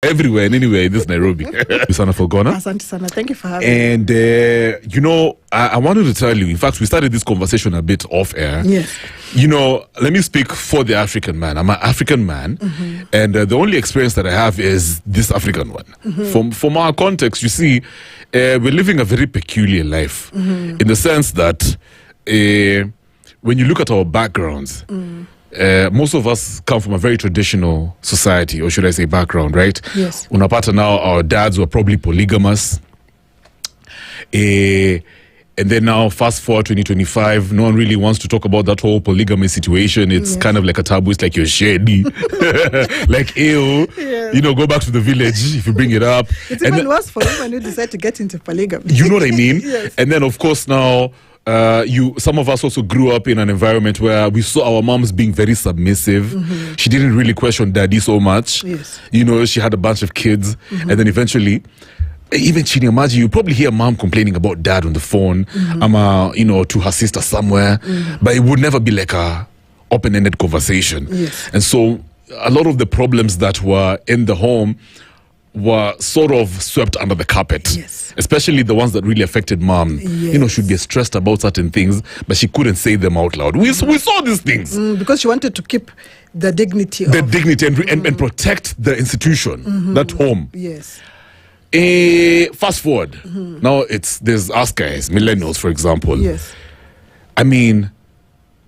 everywhere and anywhere in this Nairobi. Sana Felgonah. Asante sana. Thank you for having me. And, I wanted to tell you, in fact, we started this conversation a bit off air. Yes. Let me speak for the African man. I'm an African man, and the only experience that I have is this African one. From our context, you see, we're living a very peculiar life in the sense that when you look at our backgrounds, most of us come from a very traditional society, or should I say background, right? Yes. Unapata now, our dads were probably polygamous. And then now, fast forward 2025, no one really wants to talk about that whole polygamy situation. It's kind of like a taboo. It's like you're shady. Like, ew. Yes. Go back to the village if you bring it up. It's even worse for women who decide to get into polygamy. You know what I mean? Yes. And then, of course, now, some of us also grew up in an environment where we saw our moms being very submissive. She didn't really question daddy so much. Yes. She had a bunch of kids. And then eventually, even Chini Amaji, you probably hear mom complaining about dad on the phone, to her sister somewhere, but it would never be like a open-ended conversation. Yes. And so a lot of the problems that were in the home were sort of swept under the carpet. Yes. Especially the ones that really affected mom. Yes. She'd be stressed about certain things, but she couldn't say them out loud. We saw these things. Because she wanted to keep the dignity and protect the institution, that home. Yes. Fast forward. Now there's us guys, millennials, for example. Yes. I mean,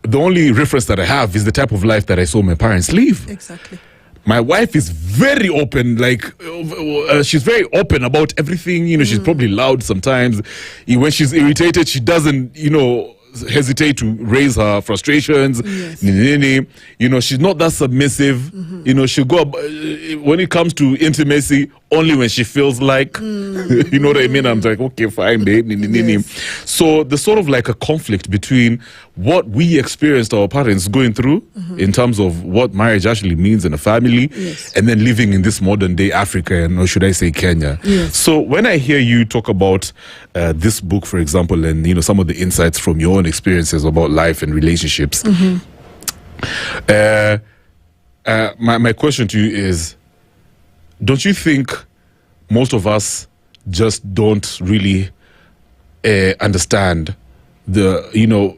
the only reference that I have is the type of life that I saw my parents live. Exactly. My wife is very open, she's very open about everything. She's probably loud sometimes. When she's irritated, she doesn't, hesitate to raise her frustrations. Yes. She's not that submissive. She'll go when it comes to intimacy only when she feels like. You know what I mean? I'm like, okay, fine, babe. Yes. So there's sort of like a conflict between what we experienced our parents going through in terms of what marriage actually means in a family, and then living in this modern day Africa, or should I say Kenya. Yes. So when I hear you talk about this book, for example, and some of the insights from your own experiences about life and relationships, my question to you is, don't you think most of us just don't really understand the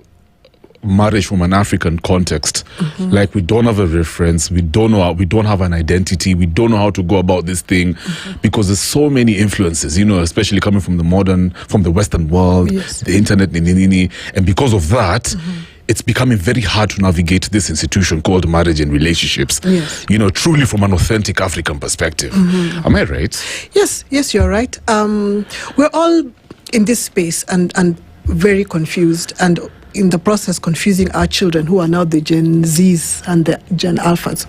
marriage from an African context? Like, we don't have a reference, we don't have an identity, we don't know how to go about this thing, because there's so many influences, especially coming from the Western world, the internet, and because of that, it's becoming very hard to navigate this institution called marriage and relationships. Yes. Truly from an authentic African perspective. Am I right? Yes, you're right. We're all in this space and very confused, and in the process confusing our children, who are now the Gen Zs and the Gen Alphas.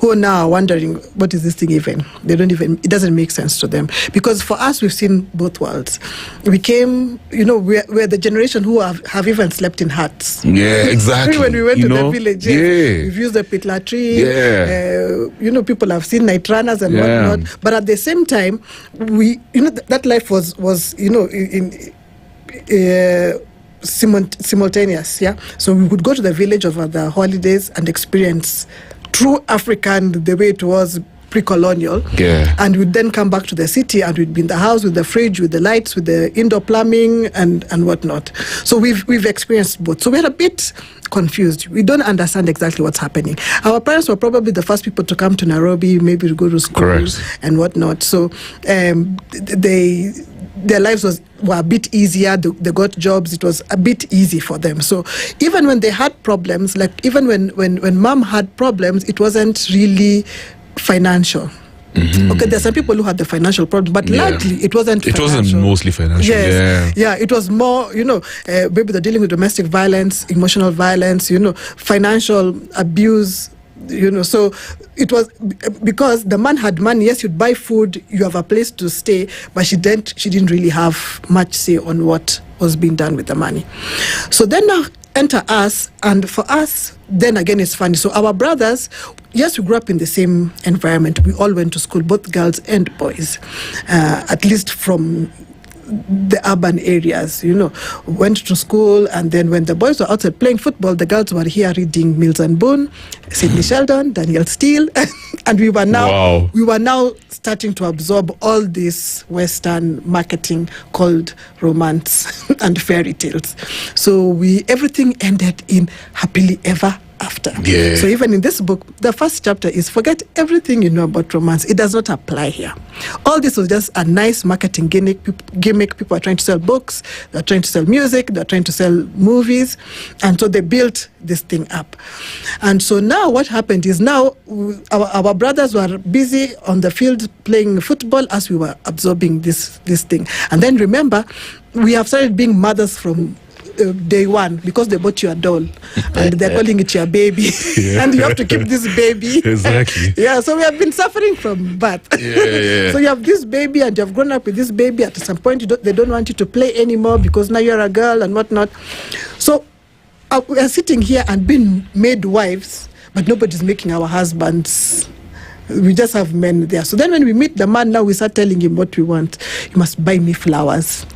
Who are now wondering, what is this thing even? It doesn't make sense to them. Because for us, we've seen both worlds. We came, we're the generation who have even slept in huts. Yeah, exactly. When we went to the villages, we've used the pitla tree. Yeah. People have seen night runners and whatnot. But at the same time, that life was simultaneous. Yeah. So we would go to the village over the holidays and experience true African the way it was pre-colonial. Yeah. And we'd then come back to the city and we'd be in the house with the fridge, with the lights, with the indoor plumbing and whatnot. So we've experienced both. So we're a bit confused. We don't understand exactly what's happening. Our parents were probably the first people to come to Nairobi, maybe to go to school. Correct. And whatnot. So their lives were a bit easier. They got jobs. It was a bit easy for them. So even when they had problems, like even when mom had problems, it wasn't really financial. Okay, there's some people who had the financial problem, but largely it wasn't financial. It wasn't mostly financial. Yes. Yeah, it was more, maybe they're dealing with domestic violence, emotional violence, financial abuse. So it was because the man had money. Yes, you'd buy food, you have a place to stay, but she didn't really have much say on what was being done with the money. So then now enter us, and for us, then again it's funny. So our brothers, yes, we grew up in the same environment. We all went to school, both girls and boys, at least from the urban areas, went to school, and then when the boys were outside playing football, the girls were here reading Mills and Boon, Sidney Sheldon, Daniel Steele, and we were now starting to absorb all this Western marketing called romance and fairy tales. So everything ended in happily ever after. Yeah. So even in this book, the first chapter is forget everything you know about romance. It does not apply here. All this was just a nice marketing gimmick. People are trying to sell books, they're trying to sell music, they're trying to sell movies. And so they built this thing up. And so now what happened is now our brothers were busy on the field playing football as we were absorbing this thing. And then remember, we have started being mothers from day one because they bought you a doll and they're calling it your baby. And you have to keep this baby. Exactly. Yeah, so we have been suffering from birth. So you have this baby and you have grown up with this baby. At some point, they don't want you to play anymore because now you're a girl and whatnot. So we are sitting here and being made wives, but nobody's making our husbands. We just have men there. So then when we meet the man, now we start telling him what we want. You must buy me flowers.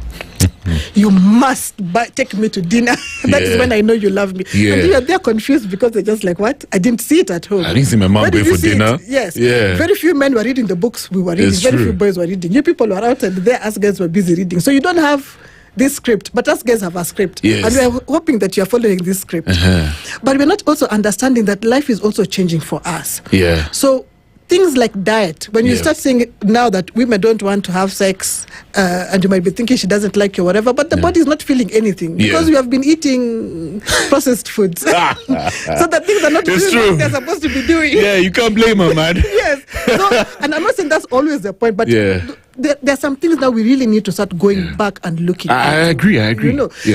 You must take me to dinner. That is when I know you love me. And they're confused because they're just like, what? I didn't see it at home. I didn't see my mom going for dinner. Yes. Yeah. Very few men were reading the books we were reading. It's Very true. few boys were reading. You people were outside there, us guys were busy reading. So you don't have this script, but us guys have a script. Yes. And we're hoping that you're following this script. But we're not also understanding that life is also changing for us. Yeah. So things like diet, when you start saying now that women don't want to have sex, and you might be thinking she doesn't like you or whatever, but the body is not feeling anything because we have been eating processed foods. So that things are not doing what they're supposed to be doing. Yeah, you can't blame her, man. Yes. So, and I'm not saying that's always the point, but there are some things that we really need to start going back and looking at. I agree.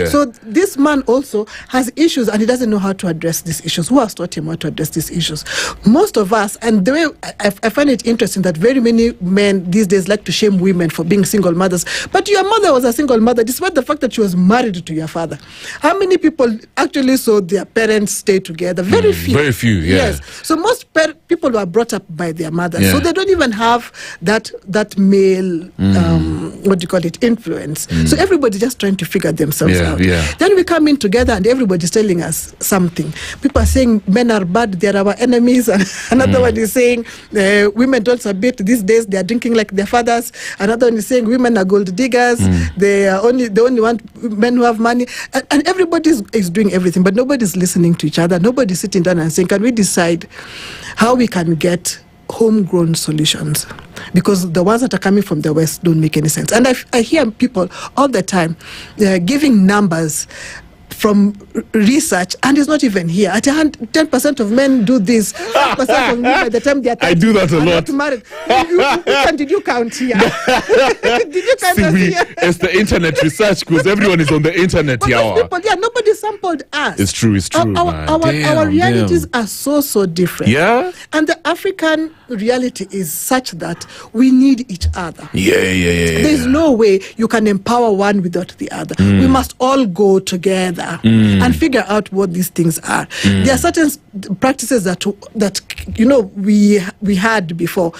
So this man also has issues and he doesn't know how to address these issues. Who has taught him how to address these issues? Most of us, and the way I find it interesting that very many men these days like to shame women for being single mothers. But your mother was a single mother despite the fact that she was married to your father. How many people actually saw their parents stay together? Very few. Very few, Yes. So most people were brought up by their mothers. So they don't even have that male influence. So everybody's just trying to figure themselves out. Then we come in together and everybody's telling us something. People are saying men are bad, they're our enemies. And another one is saying women don't submit these days, they are drinking like their fathers. Another one is saying women are gold diggers, they only want men who have money. And everybody is doing everything, but nobody's listening to each other. Nobody's sitting down and saying, can we decide how we can get homegrown solutions, because the ones that are coming from the West don't make any sense. And I hear people all the time giving numbers from research, and it's not even here. At 10% of men do this, 5% of women by the time they are 30, I do that a lot. Married. Did you count here? Did you count us here? It's the internet research because everyone is on the internet. Nobody sampled us. It's true. Our realities are so different. Yeah. And the African reality is such that we need each other. There's no way you can empower one without the other. We must all go together and figure out what these things are. There are certain practices that we had before.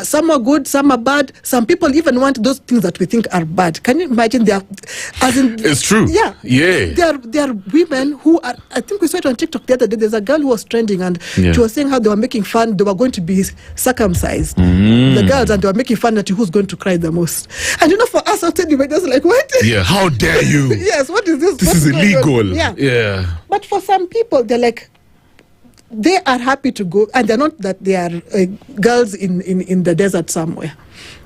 Some are good, some are bad. Some people even want those things that we think are bad. Can you imagine? It's true. There are women who are. I think we saw it on TikTok the other day. There's a girl who was trending and she was saying how they were making fun. They were going to be circumcised, the girls, and they were making fun at who's going to cry the most. And for us outside, we were just like, what? Yeah, how dare you? Yes, what is this? This is illegal. Yeah. But for some people, they're like, they are happy to go, and they're not that they are girls in the desert somewhere.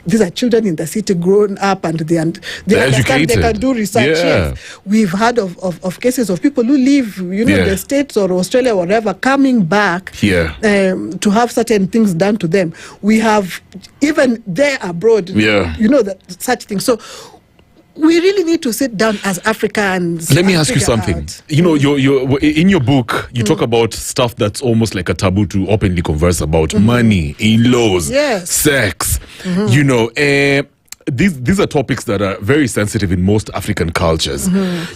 These are children in the city grown up and they understand they can do research. Yes. We've heard of cases of people who leave, the States or Australia or wherever, coming back to have certain things done to them. We have even there abroad, that such things. So we really need to sit down as Africans. Let me ask you something. You're in your book, you talk about stuff that's almost like a taboo to openly converse about: money, in-laws, sex. these are topics that are very sensitive in most African cultures.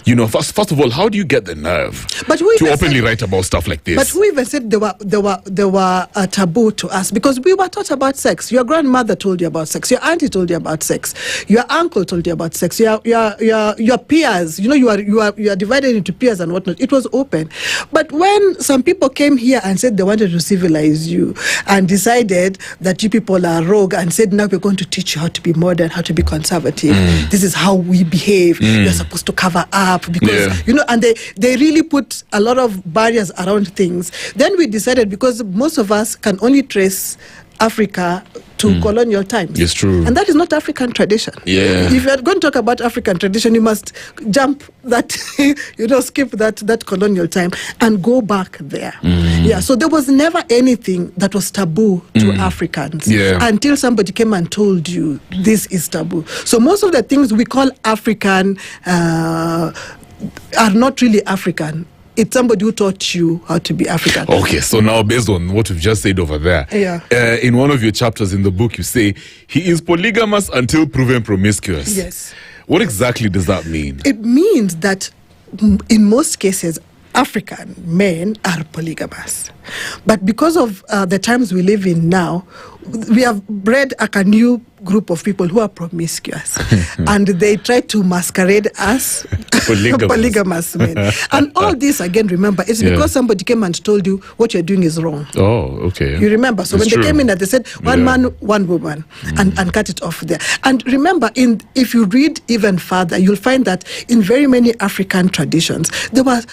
You know, first of all, how do you get the nerve to openly write about stuff like this? But who even said they were a taboo to us? Because we were taught about sex. Your grandmother told you about sex. Your auntie told you about sex. Your uncle told you about sex. Your peers. You know, you are divided into peers and whatnot. It was open. But when some people came here and said they wanted to civilize you and decided that you people are rogue and said, now we're going to teach you how to be modern, how to be conservative. This is how we behave. You're supposed to cover up because, you know, and they really put a lot of barriers around things. Then we decided, because most of us can only trace Africa to colonial times. It's true. And that is not African tradition. Yeah. If you're going to talk about African tradition, you must jump that, you know, skip that colonial time and go back there. Yeah. So there was never anything that was taboo to Africans until somebody came and told you this is taboo. So most of the things we call African are not really African. It's somebody who taught you how to be African. Okay, so now based on what we've just said over there, in one of your chapters in the book, you say he is polygamous until proven promiscuous. Yes. What exactly does that mean? It means that in most cases, African men are polygamous. But because of the times we live in now, we have bred a new group of people who are promiscuous. And they try to masquerade as polygamous men. And all this, again, remember, it's because somebody came and told you what you're doing is wrong. Oh, okay. You remember? So when they came in and they said, one man, one woman, and cut it off there. And remember, if you read even further, you'll find that in very many African traditions, there was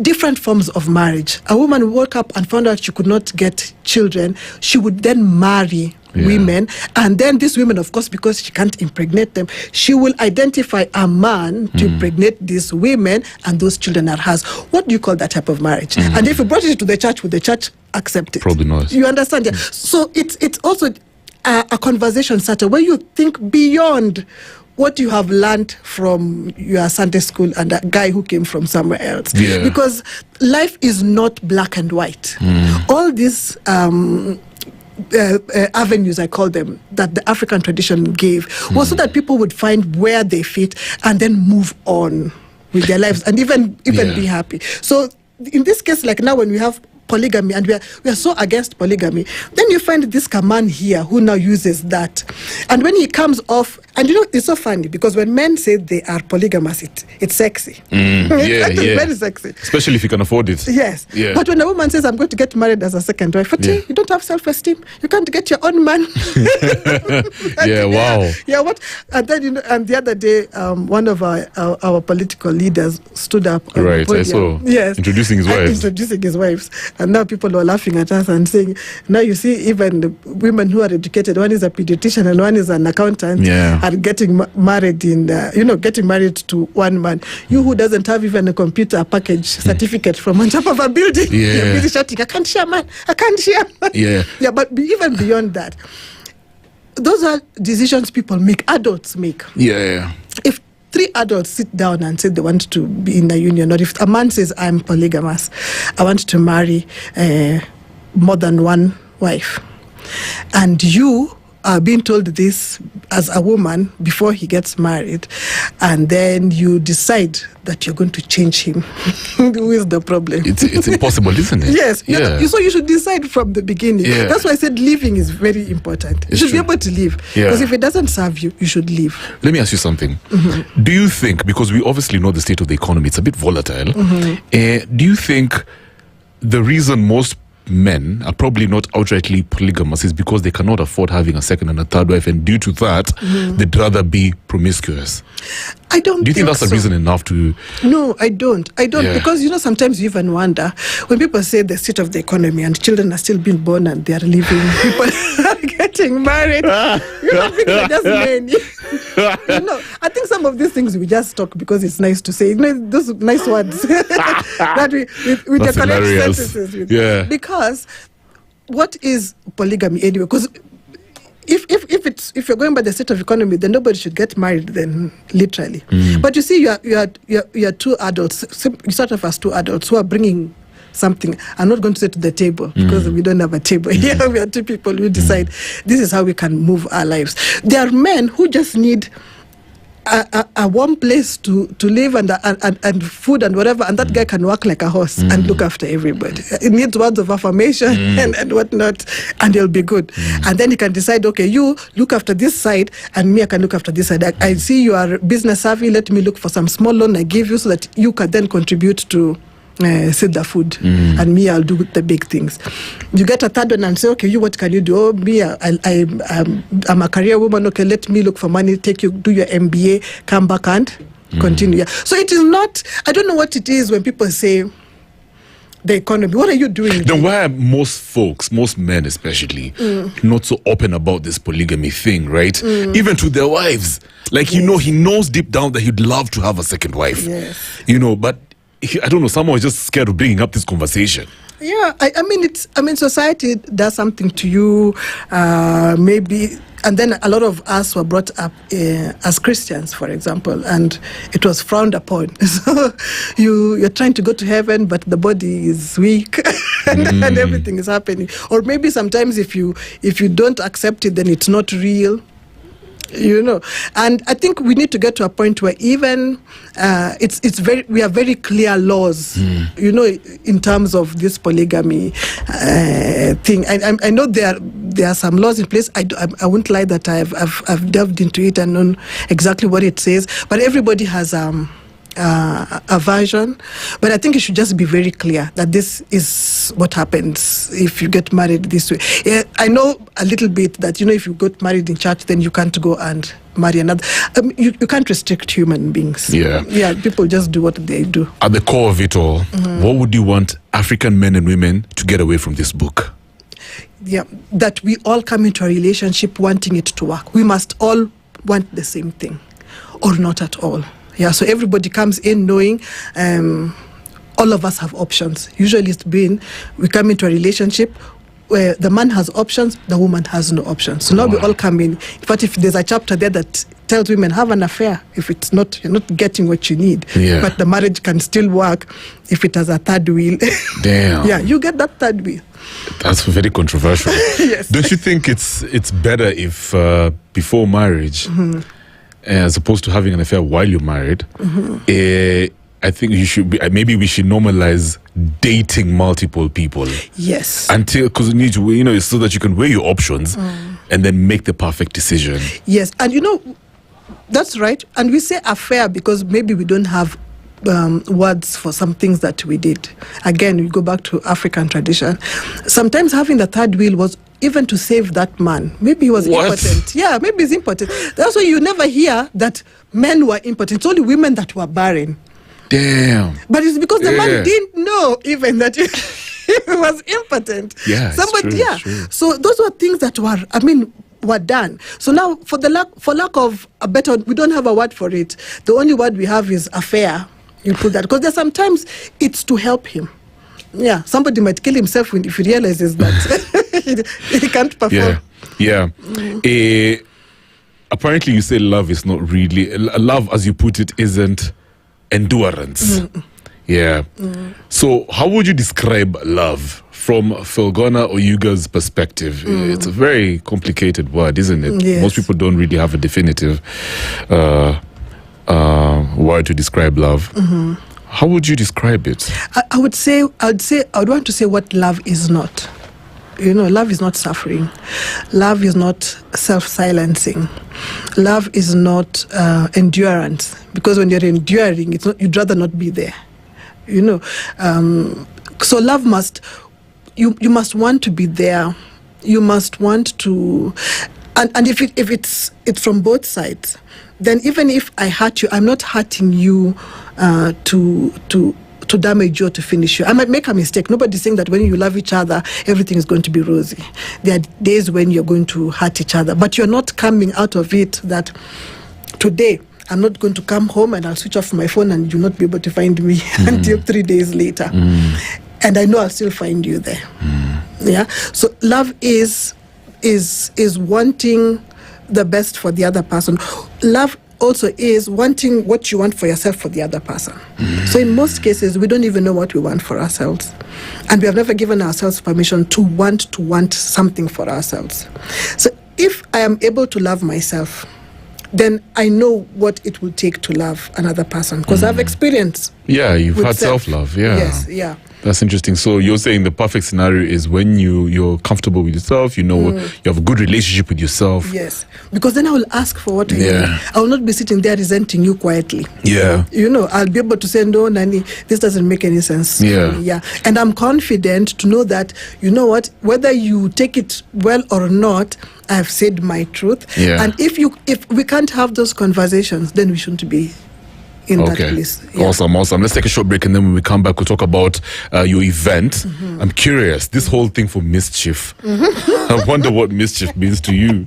different forms of marriage. A woman woke up and found out she could not get children. She would then marry women, and then these women, of course, because she can't impregnate them, she will identify a man to impregnate these women, and those children are hers. What do you call that type of marriage? And if you brought it to the church, would the church accept it? Probably not. You understand? Yeah. So it's also a conversation starter where you think beyond what you have learned from your Sunday school and a guy who came from somewhere else. Yeah. Because life is not black and white. All these avenues, I call them, that the African tradition gave was so that people would find where they fit and then move on with their lives and even be happy. So in this case, like now when we have polygamy, and we are so against polygamy, then you find this man here who now uses that. And when he comes off, and you know, it's so funny because when men say they are polygamous, it's sexy. It's very sexy. Especially if you can afford it. Yes. Yeah. But when a woman says, I'm going to get married as a second wife, you don't have self-esteem. You can't get your own man. Wow. Yeah, what? And then, you know, and the other day, one of our political leaders stood up. Right, I saw. Yes. Introducing his wives. And now people were laughing at us and saying, now you see even the women who are educated, one is a pediatrician and one is an accountant, are getting married getting married to one man. You who doesn't have even a computer package certificate from on top of a building, you're busy shouting, I can't share, man. I can't share. Yeah, but even beyond that, those are decisions people make, adults make. If 3 adults sit down and say they want to be in a union, or if a man says, I'm polygamous, I want to marry more than one wife, and you are being told this as a woman before he gets married, and then you decide that you're going to change him, who is the problem? It's impossible, isn't it? Yes. So you should decide from the beginning. That's why I said living is very important. You should be able to live. Because if it doesn't serve you, you should leave. Let me ask you something. Do you think, because we obviously know the state of the economy, it's a bit volatile, do you think the reason most men are probably not outrightly polygamous is because they cannot afford having a second and a third wife, and due to that, they'd rather be promiscuous? I don't. Do you think that's a reason enough to? No, I don't. Because sometimes you even wonder when people say the state of the economy and children are still being born and they are living, people are getting married. You don't think they're just many. I think some of these things we just talk because it's nice to say. Those nice words that we decorate sentences with. Because what is polygamy anyway? Because if you're going by the state of economy, then nobody should get married. Then literally, but you see, you are 2 adults. You start off as 2 adults who are bringing something, I'm not going to say to the table, because we don't have a table here. We are two people who decide this is how we can move our lives. There are men who just need a warm place to live and food and whatever, and that guy can work like a horse and look after everybody. He needs words of affirmation and whatnot, and he'll be good. And then he can decide, okay, you look after this side, and me, I can look after this side. I see you are business savvy, let me look for some small loan I give you so that you can then contribute to save the food, and me, I'll do the big things. You get a third one and say, okay, you, what can you do? Oh, me, I'm a career woman. Okay, let me look for money, take you, do your MBA, come back and continue. Yeah. So it is not, I don't know what it is when people say the economy. What are you doing? Then why are most folks, most men especially, not so open about this polygamy thing, right? Even to their wives. Like, he knows deep down that he'd love to have a second wife. Yes. But I don't know, someone is just scared of bringing up this conversation. Yeah, I mean, society does something to you, maybe, and then a lot of us were brought up as Christians, for example, and it was frowned upon. So you're trying to go to heaven, but the body is weak, and everything is happening. Or maybe sometimes if you don't accept it, then it's not real. And I think we need to get to a point where even we have very clear laws, in terms of this polygamy thing. I know there are some laws in place. I won't lie that I've delved into it and known exactly what it says, but everybody has a version. But I think it should just be very clear that this is what happens if you get married this way. Yeah, I know a little bit that, if you got married in church, then you can't go and marry another. You can't restrict human beings. Yeah, people just do what they do. At the core of it all, what would you want African men and women to get away from this book? Yeah, that we all come into a relationship wanting it to work. We must all want the same thing, or not at all. Yeah, so everybody comes in knowing all of us have options. Usually it's been, we come into a relationship where the man has options, the woman has no options. So now we all come in. In fact, if there's a chapter there that tells women, have an affair if it's not, you're not getting what you need. Yeah. But the marriage can still work if it has a third wheel. Damn. Yeah, you get that third wheel. That's very controversial. Yes. Don't you think it's better if before marriage, as opposed to having an affair while you're married, I think we should normalize dating multiple people. Yes. Because you need to, so that you can weigh your options and then make the perfect decision. Yes, and that's right. And we say affair because maybe we don't have words for some things that we did. Again, we go back to African tradition. Sometimes having the third wheel was even to save that man. Maybe he was impotent. Yeah, maybe he's impotent. That's why you never hear that men were impotent. It's only women that were barren. Damn. But it's because the man didn't know even that he was impotent. Yeah, it's true. So those were things that were done. So now, for lack of a better, we don't have a word for it. The only word we have is affair. You put that because there's sometimes it's to help him. Yeah, somebody might kill himself if he realizes that he can't perform. Yeah. Apparently, you say love is not really love, as you put it, isn't endurance. Yeah. So, how would you describe love from Felgonah Oyuga's perspective? It's a very complicated word, isn't it? Yes. Most people don't really have a definitive word to describe love. How would you describe it? I would want to say what love is not. Love is not suffering. Love is not self-silencing. Love is not endurance. Because when you're enduring, you'd rather not be there. So love you must want to be there. You must want to, and if it's from both sides, then even if I hurt you, I'm not hurting you to damage you or to finish you. I might make a mistake. Nobody's saying that when you love each other, everything is going to be rosy. There are days when you're going to hurt each other, but you're not coming out of it that today I'm not going to come home and I'll switch off my phone and you'll not be able to find me until 3 days later. And I know I'll still find you there. Yeah. So love is wanting the best for the other person. Love also is wanting what you want for yourself for the other person. So in most cases, we don't even know what we want for ourselves. And we have never given ourselves permission to want something for ourselves. So if I am able to love myself, then I know what it will take to love another person, because I've experienced. Yeah, you've had self-love. Yeah. Yes, yeah. That's interesting. So you're saying the perfect scenario is when you're comfortable with yourself, you know, you have a good relationship with yourself. Yes, because then I will ask for what I need. I will not be sitting there resenting you quietly. Yeah. You know, I'll be able to say, no, Nani, this doesn't make any sense. Yeah. And I'm confident to know that, you know what, whether you take it well or not, I've said my truth. Yeah. And if we can't have those conversations, then we shouldn't be in that place. Yeah. Awesome. Let's take a short break, and then when we come back, we'll talk about your event. I'm curious, this whole thing for mischief. I wonder what mischief means to you.